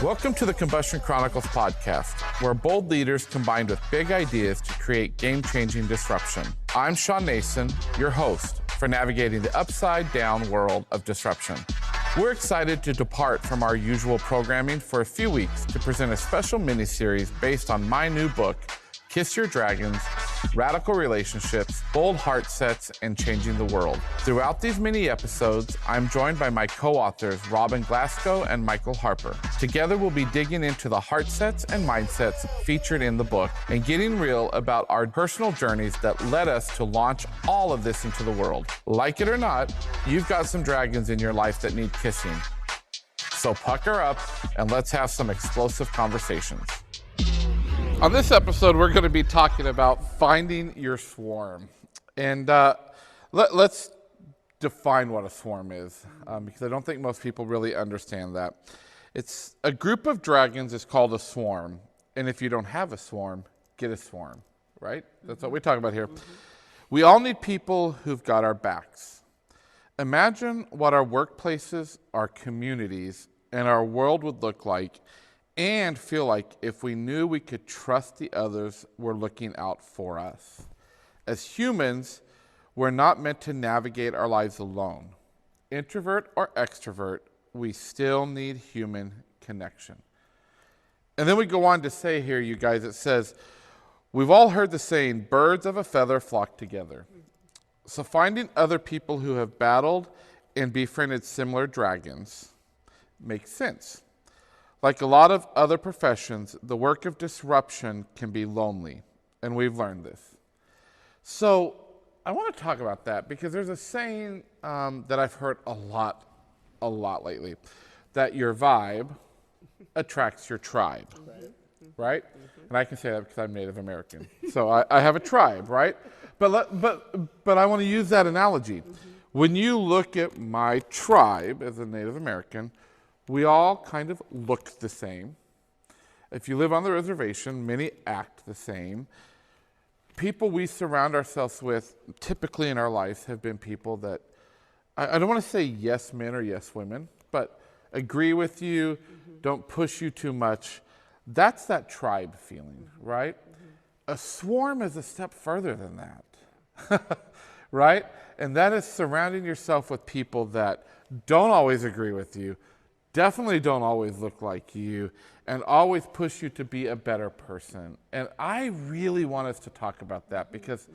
Welcome to the Combustion Chronicles podcast, where bold leaders combined with big ideas to create game-changing disruption. I'm Shawn Nason, your host for navigating the upside-down world of disruption. We're excited to depart from our usual programming for a few weeks to present a special miniseries based on my new book, Kiss Your Dragons, Radical Relationships, Bold Heartsets, and Changing the World. Throughout these mini episodes, I'm joined by my co-authors, Glasco and Michael Harper. Together, we'll be digging into the heartsets and mindsets featured in the book and getting real about our personal journeys that led us to launch all of this into the world. Like it or not, you've got some dragons in your life that need kissing. So pucker up and let's have some explosive conversations. On this episode, we're going to be talking about finding your swarm. And let's define what a swarm is, because I don't think most people really understand that. It's a group of dragons is called a swarm. And if you don't have a swarm, get a swarm, right? That's what we talk about here. We all need people who've got our backs. Imagine what our workplaces, our communities, and our world would look like and feel like if we knew we could trust the others were looking out for us. As humans, we're not meant to navigate our lives alone. Introvert or extrovert, we still need human connection. And then we go on to say here, you guys, it says, we've all heard the saying, birds of a feather flock together. So finding other people who have battled and befriended similar dragons makes sense. Like a lot of other professions, the work of disruption can be lonely, and we've learned this. So I want to talk about that because there's a saying that I've heard a lot lately, that your vibe attracts your tribe, right? And I can say that because I'm Native American, so I have a tribe, right? But I want to use that analogy. When you look at my tribe as a Native American, we all kind of look the same. If you live on the reservation, many act the same. People we surround ourselves with typically in our lives have been people that, I don't want to say yes men or yes women, but agree with you, don't push you too much. That's that tribe feeling, right? A swarm is a step further than that, right? And that is surrounding yourself with people that don't always agree with you, definitely don't always look like you, and always push you to be a better person. And I really want us to talk about that because,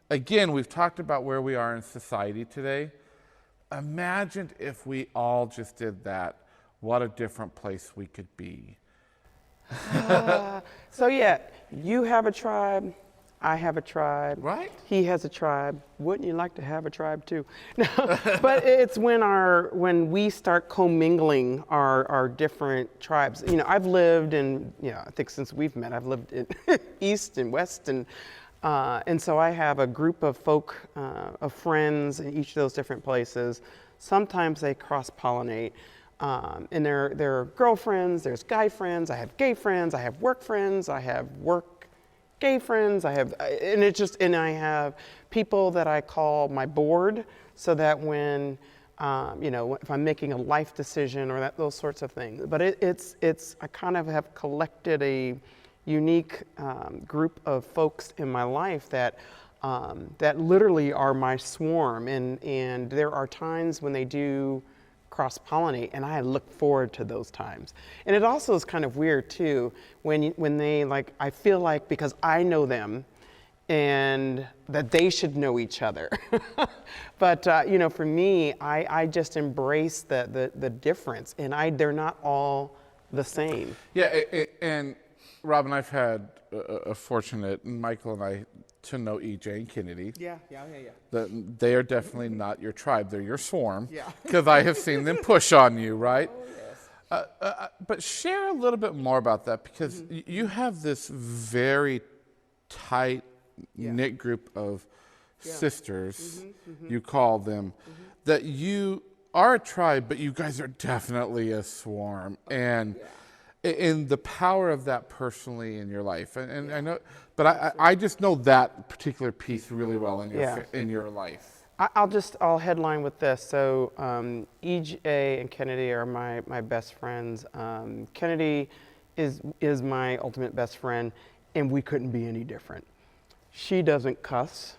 again, we've talked about where we are in society today. Imagine if we all just did that, what a different place we could be. So yeah, you have a tribe, I have a tribe. Right. He has a tribe. Wouldn't you like to have a tribe too? No, but it's when we start commingling our different tribes. You know, I've lived in, I think since we've met, I've lived in East and West, and so I have a group of folk, of friends in each of those different places. Sometimes they cross-pollinate. And there are girlfriends, there's guy friends, I have gay friends, I have work friends, I have work gay friends, I have people that I call my board, so that when, if I'm making a life decision or those sorts of things. But I kind of have collected a unique group of folks in my life that literally are my swarm, and there are times when they do cross-pollinate, and I look forward to those times. And it also is kind of weird too when they I feel like because I know them and that they should know each other. But for me, I just embrace the difference, and they're not all the same. Yeah, and Robin, I've had a fortunate, Michael and I, to know EJ and Kennedy. Yeah. They are definitely not your tribe; they're your swarm. Yeah. Because I have seen them push on you, right? Oh, yes. But share a little bit more about that, because you have this very tight knit group of sisters. You call them that you are a tribe, but you guys are definitely a swarm, and in the power of that personally in your life, and I know, but I just know that particular piece really well in your life. I'll headline with this. So EJ and Kennedy are my best friends. Kennedy is my ultimate best friend, and we couldn't be any different. She doesn't cuss.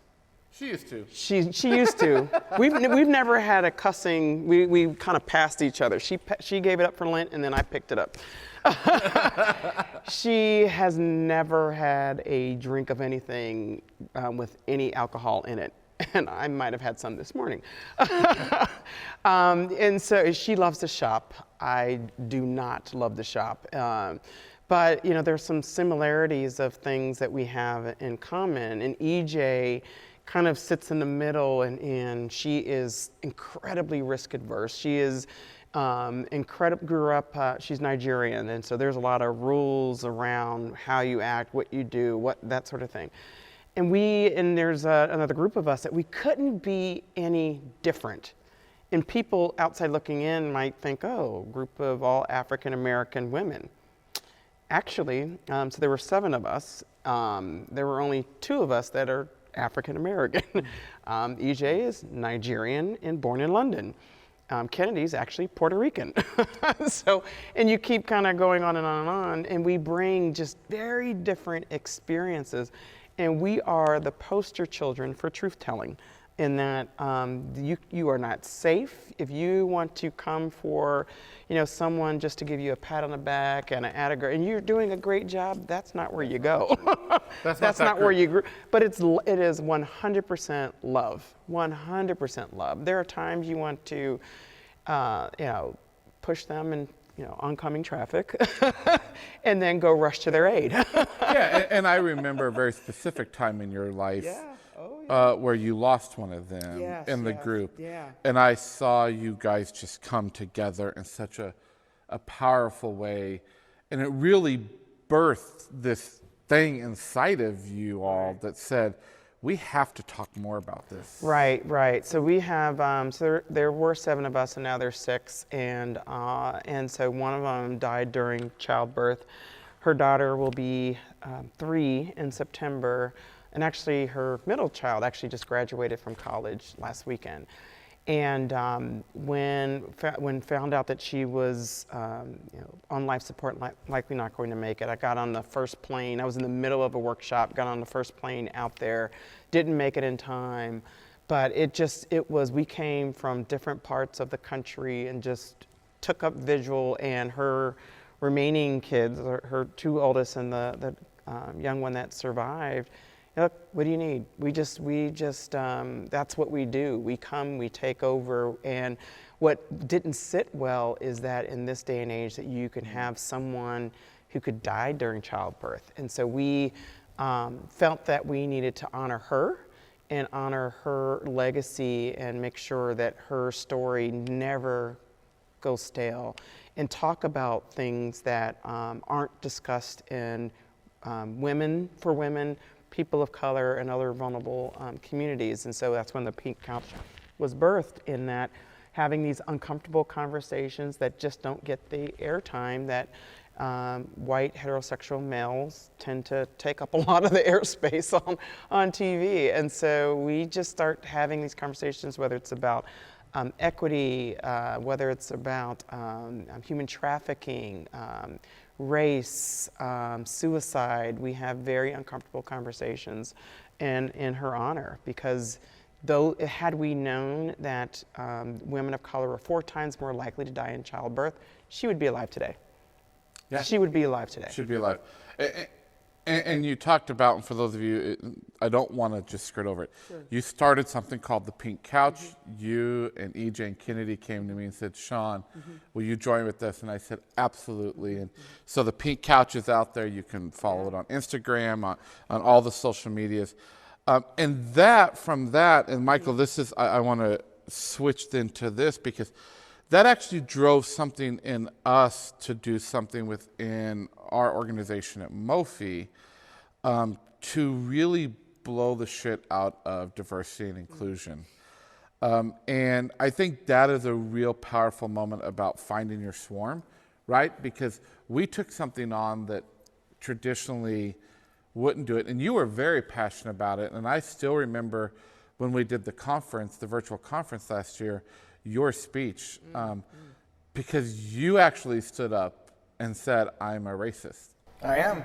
She used to. She used to. We've never had a cussing. We kind of passed each other. She gave it up for Lent, and then I picked it up. She has never had a drink of anything with any alcohol in it. And I might have had some this morning. And so she loves to shop. I do not love to shop. But, you know, there's some similarities of things that we have in common. And EJ kind of sits in the middle, and she is incredibly risk adverse. She is grew up, she's Nigerian, and so there's a lot of rules around how you act, what you do, that sort of thing. And there's another group of us that we couldn't be any different. And people outside looking in might think, oh, a group of all African American women. Actually, so there were 7 of us. There were only 2 of us that are African American. EJ is Nigerian and born in London. Kennedy's actually Puerto Rican. So, and you keep kind of going on and on and on, and we bring just very different experiences. And we are the poster children for truth telling, in that you are not safe. If you want to come for, someone just to give you a pat on the back and and you're doing a great job, that's not where you go. That's not where you grew. But it is 100% love. 100% love. There are times you want to, push them in, oncoming traffic, and then go rush to their aid. Yeah, and I remember a very specific time in your life where you lost one of them in the group. Yeah. And I saw you guys just come together in such a powerful way. And it really birthed this thing inside of you all that said, we have to talk more about this. Right. So we have, there were 7 of us, and now there's 6, and so one of them died during childbirth. Her daughter will be 3 in September, and actually her middle child actually just graduated from college last weekend. And when found out that she was on life support, likely not going to make it, I got on the first plane. I was in the middle of a workshop, got on the first plane out there, didn't make it in time, but we came from different parts of the country and just took up visual, and her remaining kids, her 2 oldest and the young one that survived, look, what do you need? We just, that's what we do. We come, we take over, and what didn't sit well is that in this day and age that you can have someone who could die during childbirth. And so we felt that we needed to honor her and honor her legacy and make sure that her story never goes stale, and talk about things that aren't discussed in women for women, people of color, and other vulnerable communities. And so that's when the Pink Couch was birthed, in that having these uncomfortable conversations that just don't get the airtime that white heterosexual males tend to take up a lot of the airspace on TV. And so we just start having these conversations, whether it's about equity, whether it's about human trafficking, race, suicide. We have very uncomfortable conversations in her honor, because had we known that women of color are 4 times more likely to die in childbirth, she would be alive today. Yeah. She would be alive today. She'd be alive. And you talked about, and for those of you, I don't want to just skirt over it. Sure. You started something called the Pink Couch. You and EJ and Kennedy came to me and said, Shawn, will you join with us? And I said, absolutely. And so the Pink Couch is out there. You can follow it on Instagram, on all the social medias. And from that, and Michael, I want to switch into this, because that actually drove something in us to do something within our organization at MOFI to really blow the shit out of diversity and inclusion. And I think that is a real powerful moment about finding your swarm, right? Because we took something on that traditionally wouldn't do it, and you were very passionate about it. And I still remember when we did the conference, the virtual conference last year, your speech, because you actually stood up and said, "I'm a racist." I am.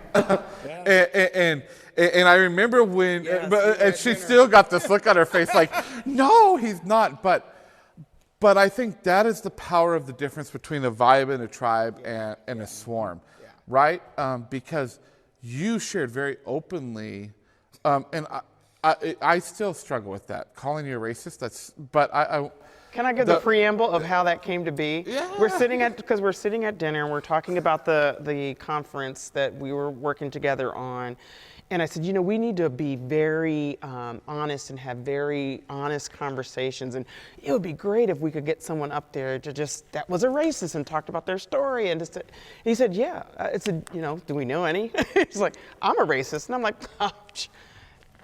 And I remember when, and she still got this look on her face like, "No, he's not." But I think that is the power of the difference between a vibe and a tribe and a swarm, right? Because you shared very openly, and I still struggle with that, calling you a racist. Can I give the preamble of how that came to be? Yeah. We're sitting at dinner and we're talking about the conference that we were working together on. And I said, we need to be very honest and have very honest conversations. And it would be great if we could get someone up there that was a racist and talked about their story. And he said, yeah. I said, do we know any? He's like, I'm a racist. And I'm like,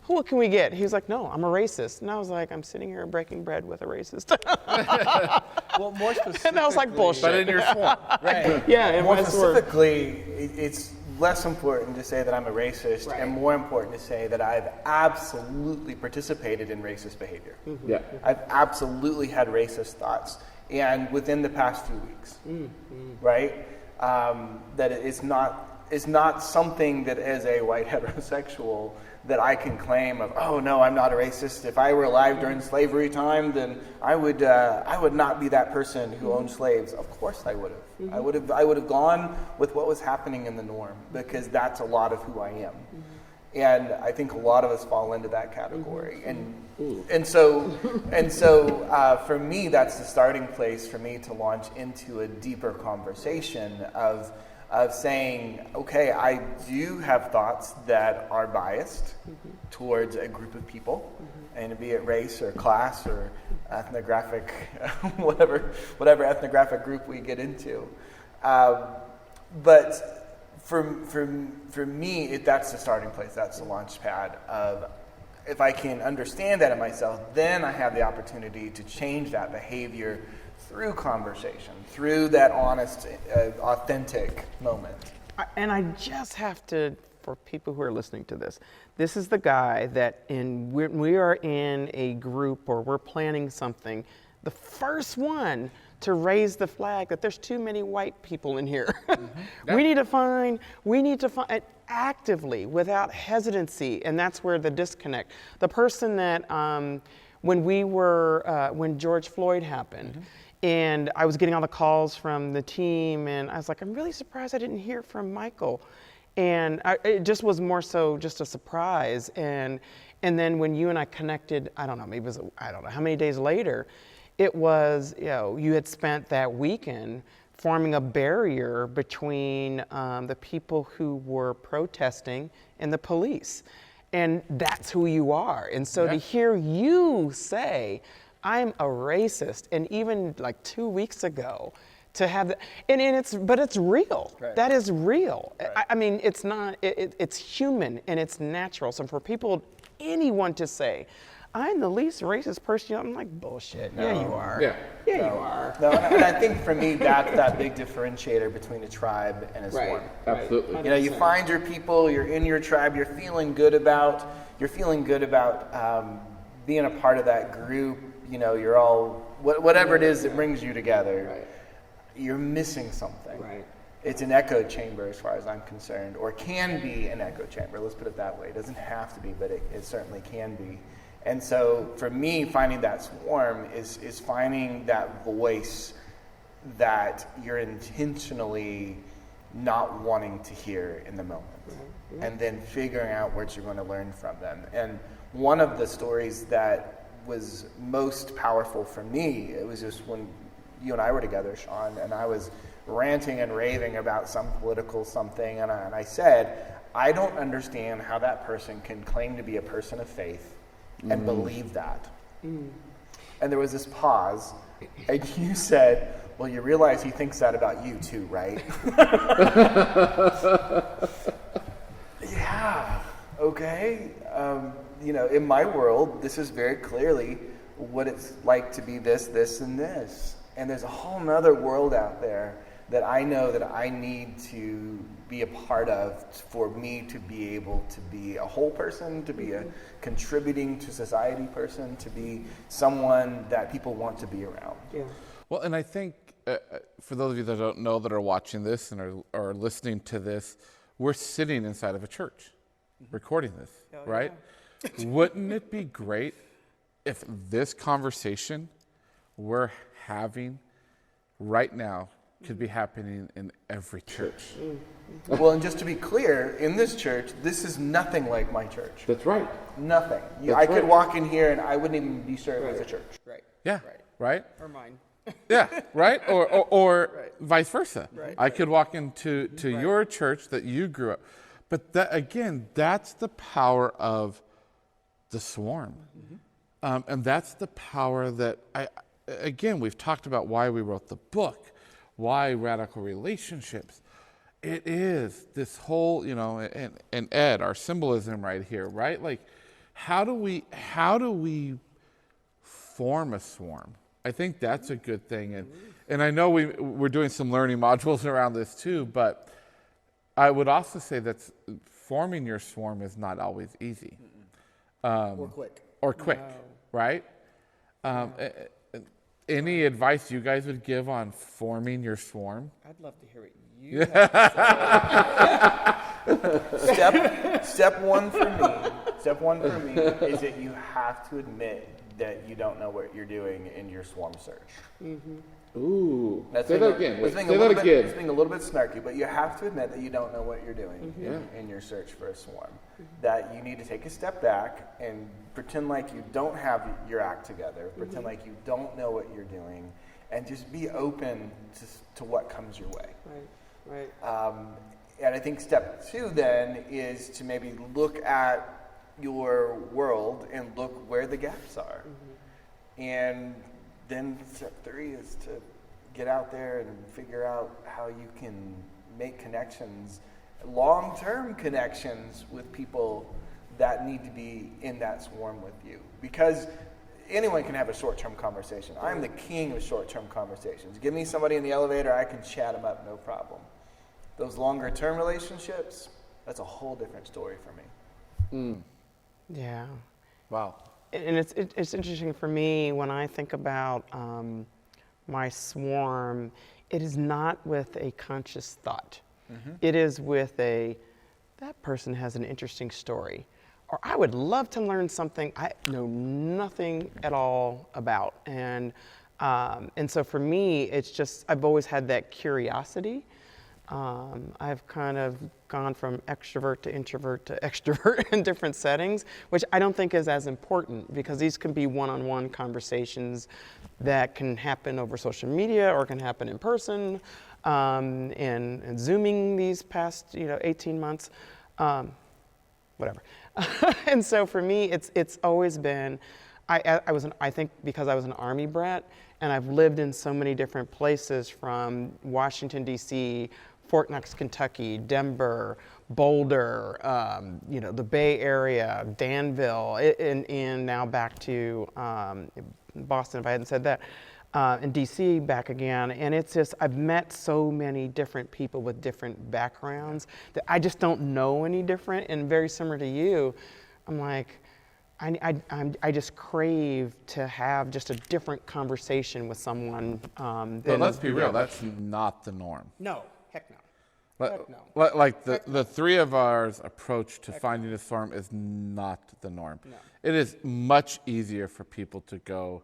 what can we get? He was like, no, I'm a racist. And I was like, I'm sitting here breaking bread with a racist. Well, more specifically. And I was like, bullshit. But in your swarm. Right. Yeah, and more specifically, it's less important to say that I'm a racist and more important to say that I've absolutely participated in racist behavior. Mm-hmm. Yeah. I've absolutely had racist thoughts. And within the past few weeks, right? That it's not something that as a white heterosexual that I can claim of, oh no, I'm not a racist. If I were alive during slavery time, then I would not be that person who owned slaves. Of course I would have. I would have gone with what was happening in the norm, because that's a lot of who I am. And I think a lot of us fall into that category. And so for me, that's the starting place for me to launch into a deeper conversation of saying, okay, I do have thoughts that are biased towards a group of people, and be it race or class or ethnographic, whatever ethnographic group we get into. But for me, that's the starting place. That's the launch pad of, if I can understand that in myself, then I have the opportunity to change that behavior through conversation, through that honest, authentic moment. And I just have to, for people who are listening to this is the guy that when we are in a group or we're planning something, the first one to raise the flag that there's too many white people in here. Mm-hmm. We need to find actively, without hesitancy, and that's where the disconnect. The person that, when George Floyd happened, and I was getting all the calls from the team, and I was like, I'm really surprised I didn't hear from Michael. And it just was more so just a surprise. And then when you and I connected, I don't know how many days later, it was, you had spent that weekend forming a barrier between the people who were protesting and the police. And that's who you are. And so to hear you say, I'm a racist, and even like 2 weeks ago, to have that, but it's real. Right. That is real. Right. I mean, it's not, it's human and it's natural. So for anyone to say, I'm the least racist person, I'm like, bullshit. No. Yeah, you are. Yeah, you are. No, and I think for me, that's that big differentiator between a tribe and a swarm. Right. Absolutely. You find your people, you're in your tribe, you're feeling good about being a part of that group. You're all, whatever it is that brings you together. Right. You're missing something. Right. It's an echo chamber as far as I'm concerned, or can be an echo chamber. Let's put it that way. It doesn't have to be, but it certainly can be. And so for me, finding that swarm is finding that voice that you're intentionally not wanting to hear in the moment, and then figuring out what you're going to learn from them. And one of the stories that was most powerful for me, it was just when you and I were together, Shawn, and I was ranting and raving about some political something, and I said, I don't understand how that person can claim to be a person of faith and believe that. And there was this pause, and you said, well, you realize he thinks that about you too, right? Yeah, okay. In my world, this is very clearly what it's like to be this, and this. And there's a whole nother world out there that I know that I need to be a part of for me to be able to be a whole person, to be a contributing to society person, to be someone that people want to be around. Yeah. Well, and I think for those of you that don't know, that are watching this and are listening to this, we're sitting inside of a church recording this, right? Wouldn't it be great if this conversation we're having right now could be happening in every church? Well, and just to be clear, in this church, this is nothing like my church. That's right. Nothing. I could walk in here and I wouldn't even be sure it was a church. Right. Yeah. Right. Or mine. Yeah. Right. Or vice versa. Right. I could walk into your church that you grew up. But that, again, that's the power of the swarm. And that's the power that again, we've talked about why we wrote the book, why radical relationships. It is this whole, and Ed, our symbolism right here, right? Like, how do we form a swarm? I think that's a good thing. And I know we're doing some learning modules around this too, but I would also say that forming your swarm is not always easy. Or quick. No. Right? Any advice you guys would give on forming your swarm? I'd love to hear what you have to say. Step one for me is that you have to admit that you don't know what you're doing in your swarm search. Ooh. Say that again. It's being a little bit snarky, but you have to admit that you don't know what you're doing in your search for a swarm. That you need to take a step back and pretend like you don't have your act together. Pretend like you don't know what you're doing, and just be open to what comes your way. Right. And I think step two then is to maybe look at your world and look where the gaps are. And then step three is to get out there and figure out how you can make connections, long-term connections with people that need to be in that swarm with you. Because anyone can have a short-term conversation. I'm the king of short-term conversations. Give me somebody in the elevator, I can chat them up, no problem. Those longer-term relationships, that's a whole different story for me. Yeah. Wow. And it's interesting for me when I think about my swarm, it is not with a conscious thought. It is with that person has an interesting story. Or I would love to learn something I know nothing at all about. And so for me, it's just, I've always had that curiosity. I've kind of gone from extrovert to introvert to extrovert in different settings, which I don't think is as important because these can be one-on-one conversations that can happen over social media or can happen in person, and Zooming these past 18 months, whatever. And so for me, it's always been, I think because I was an Army brat and I've lived in so many different places from Washington, D.C., Fort Knox, Kentucky, Denver, Boulder, the Bay Area, Danville, and now back to Boston, if I hadn't said that, and DC back again. And it's just, I've met so many different people with different backgrounds that I just don't know any different. And very similar to you, I'm like, I just crave to have just a different conversation with someone. But let's be real, that's not the norm. No, heck no. Like the three of ours approach to finding a swarm is not the norm. No. It is much easier for people to go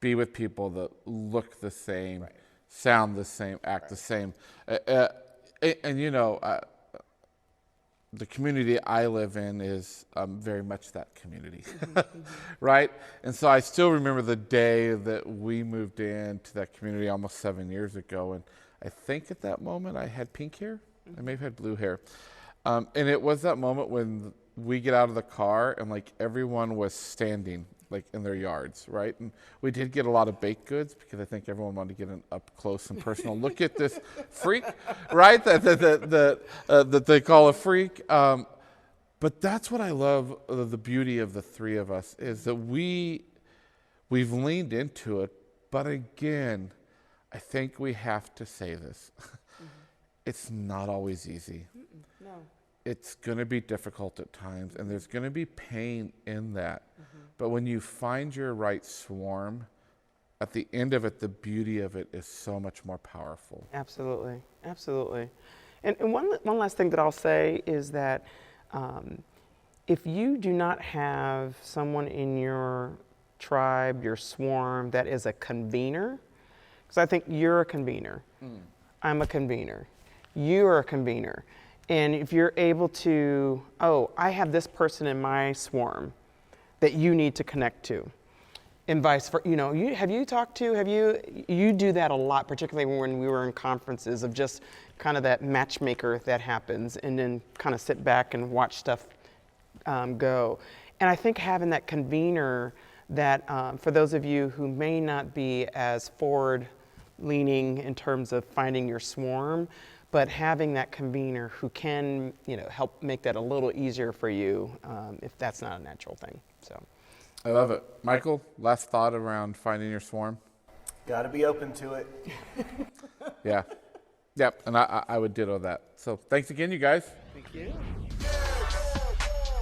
be with people that look the same, sound the same, act the same. The community I live in is very much that community, right? And so I still remember the day that we moved into that community almost 7 years ago, and I think at that moment I had pink hair. I may have had blue hair. And it was that moment when we get out of the car and like everyone was standing like in their yards, right? And we did get a lot of baked goods because I think everyone wanted to get an up close and personal look at this freak, right? That they call a freak. But that's what I love, the beauty of the three of us, is that we've leaned into it. But again, I think we have to say this. It's not always easy. No. It's going to be difficult at times, and there's going to be pain in that. But when you find your right swarm, at the end of it, the beauty of it is so much more powerful. Absolutely, absolutely. And one last thing that I'll say is that if you do not have someone in your tribe, your swarm, that is a convener, because I think you're a convener, I'm a convener, you're a convener. And if you're able to, I have this person in my swarm that you need to connect to, and vice versa. You do that a lot, particularly when we were in conferences, of just kind of that matchmaker that happens, and then kind of sit back and watch stuff go. And I think having that convener that, for those of you who may not be as forward leaning in terms of finding your swarm, but having that convener who can, help make that a little easier for you, if that's not a natural thing. So, I love it. Michael, last thought around finding your swarm? Got to be open to it. Yeah. Yep, and I would ditto that. So thanks again, you guys. thank you.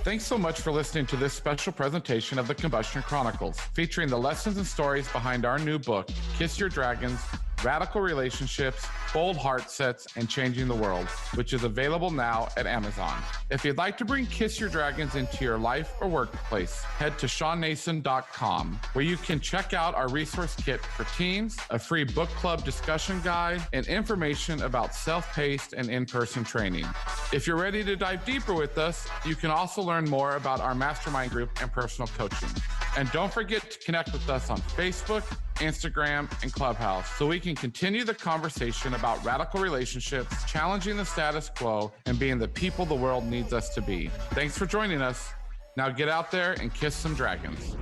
Thanks so much for listening to this special presentation of the Combustion Chronicles, featuring the lessons and stories behind our new book, Kiss Your Dragons, Radical Relationships, Bold Heart Sets, and Changing the World, which is available now at Amazon. If you'd like to bring Kiss Your Dragons into your life or workplace, head to ShawnNason.com, where you can check out our resource kit for teens, a free book club discussion guide, and information about self-paced and in-person training. If you're ready to dive deeper with us, you can also learn more about our mastermind group and personal coaching. And don't forget to connect with us on Facebook, Instagram, and Clubhouse so we can continue the conversation about radical relationships, challenging the status quo, and being the people the world needs us to be. Thanks for joining us. Now get out there and kiss some dragons.